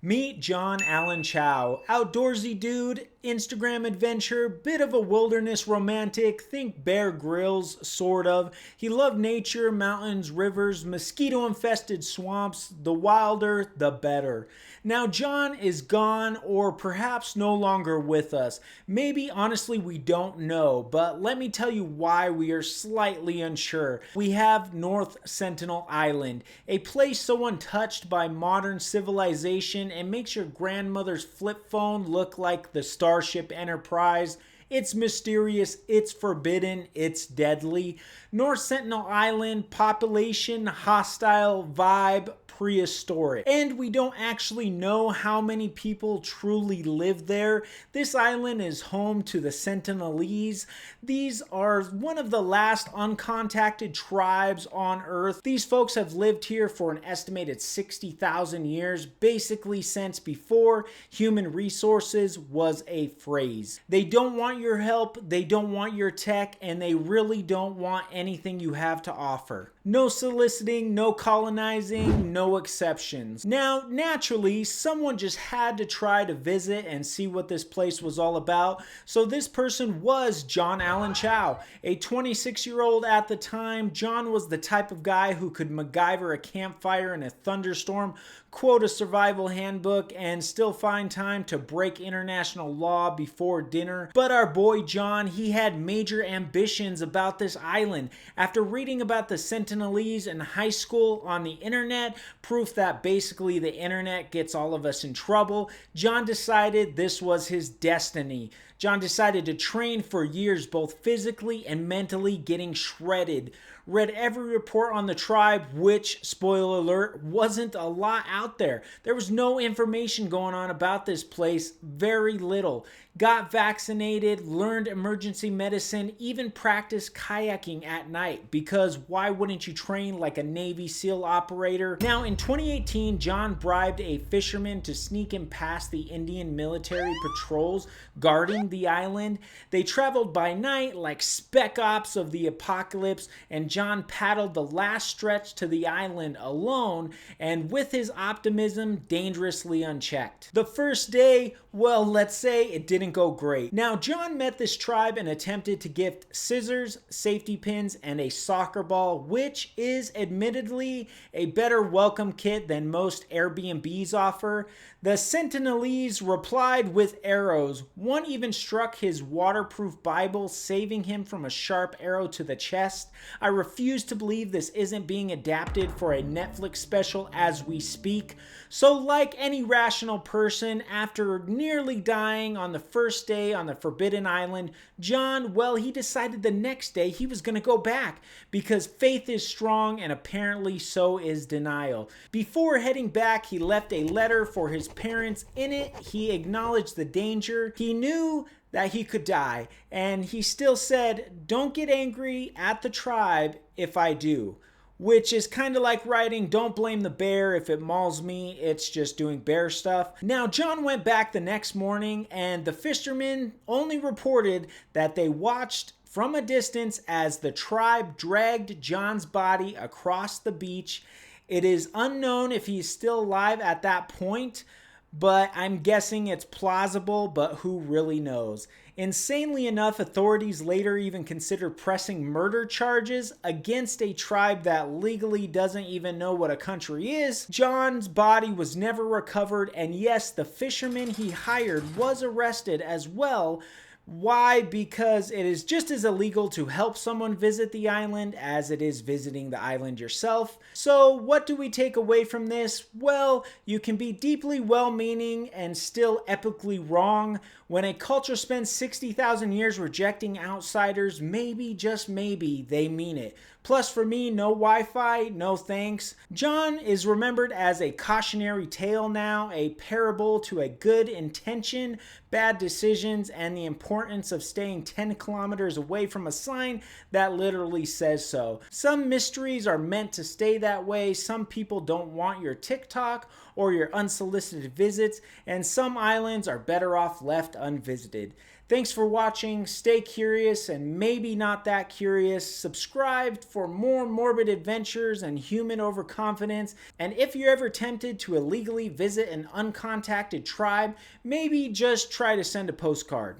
Meet John Allen Chao, outdoorsy dude, Instagram adventure, bit of a wilderness romantic, think Bear Grylls, sort of. He loved nature, mountains, rivers, mosquito infested swamps, the wilder, the better. Now, John is gone or perhaps no longer with us. Maybe, honestly, we don't know, but let me tell you why we are slightly unsure. We have North Sentinel Island, a place so untouched by modern civilization and makes your grandmother's flip phone look like the Starship Enterprise. It's mysterious, it's forbidden, it's deadly. North Sentinel Island, population, hostile, vibe, prehistoric. And we don't actually know how many people truly live there. This island is home to the Sentinelese. These are one of the last uncontacted tribes on Earth. These folks have lived here for an estimated 60,000 years, basically since before human resources was a phrase. They don't want your help, they don't want your tech, and they really don't want anything you have to offer. No soliciting, no colonizing, no exceptions. Now, naturally, someone just had to try to visit and see what this place was all about. So this person was John Allen Chao, a 26-year-old at the time. John was the type of guy who could MacGyver a campfire in a thunderstorm, quote a survival handbook, and still find time to break international law before dinner. But our boy John, he had major ambitions about this island. After reading about the Sentinelese in high school on the internet, proof that basically the internet gets all of us in trouble, John decided this was his destiny. John decided to train for years, both physically and mentally, getting shredded. Read every report on the tribe, which, spoiler alert, wasn't a lot out there. There was no information going on about this place, very little. Got vaccinated, learned emergency medicine, even practiced kayaking at night, because why wouldn't you train like a Navy SEAL operator? Now, in 2018, John bribed a fisherman to sneak him past the Indian military patrols guarding the island. They traveled by night like spec ops of the apocalypse, and John paddled the last stretch to the island alone, and with his optimism dangerously unchecked. The first day, well, let's say it didn't go great. Now, John met this tribe and attempted to gift scissors, safety pins, and a soccer ball, which is admittedly a better welcome kit than most Airbnbs offer. The Sentinelese replied with arrows. One even struck his waterproof Bible, saving him from a sharp arrow to the chest. I refuse to believe this isn't being adapted for a Netflix special as we speak. So like any rational person, after nearly dying on the first day on the Forbidden Island, John, well, he decided the next day he was going to go back because faith is strong and apparently so is denial. Before heading back, he left a letter for his parents. In it, he acknowledged the danger. He knew that he could die, and he still said, "Don't get angry at the tribe if I do." Which is kind of like writing, "Don't blame the bear if it mauls me, it's just doing bear stuff." Now, John went back the next morning, and the fishermen only reported that they watched from a distance as the tribe dragged John's body across the beach. It is unknown if he's still alive at that point, but I'm guessing it's plausible, but who really knows? Insanely enough, authorities later even considered pressing murder charges against a tribe that legally doesn't even know what a country is. John's body was never recovered, and yes, the fisherman he hired was arrested as well. Why? Because it is just as illegal to help someone visit the island as it is visiting the island yourself. So what do we take away from this? Well, you can be deeply well-meaning and still epically wrong. When a culture spends 60,000 years rejecting outsiders, maybe, just maybe, they mean it. Plus, for me, no Wi-Fi, no thanks. John is remembered as a cautionary tale now, a parable to a good intention, bad decisions, and the importance of staying 10 kilometers away from a sign that literally says so. Some mysteries are meant to stay that way. Some people don't want your TikTok or your unsolicited visits, and some islands are better off left unvisited. Thanks for watching. Stay curious and maybe not that curious. Subscribe for more morbid adventures and human overconfidence. And if you're ever tempted to illegally visit an uncontacted tribe, maybe just try to send a postcard.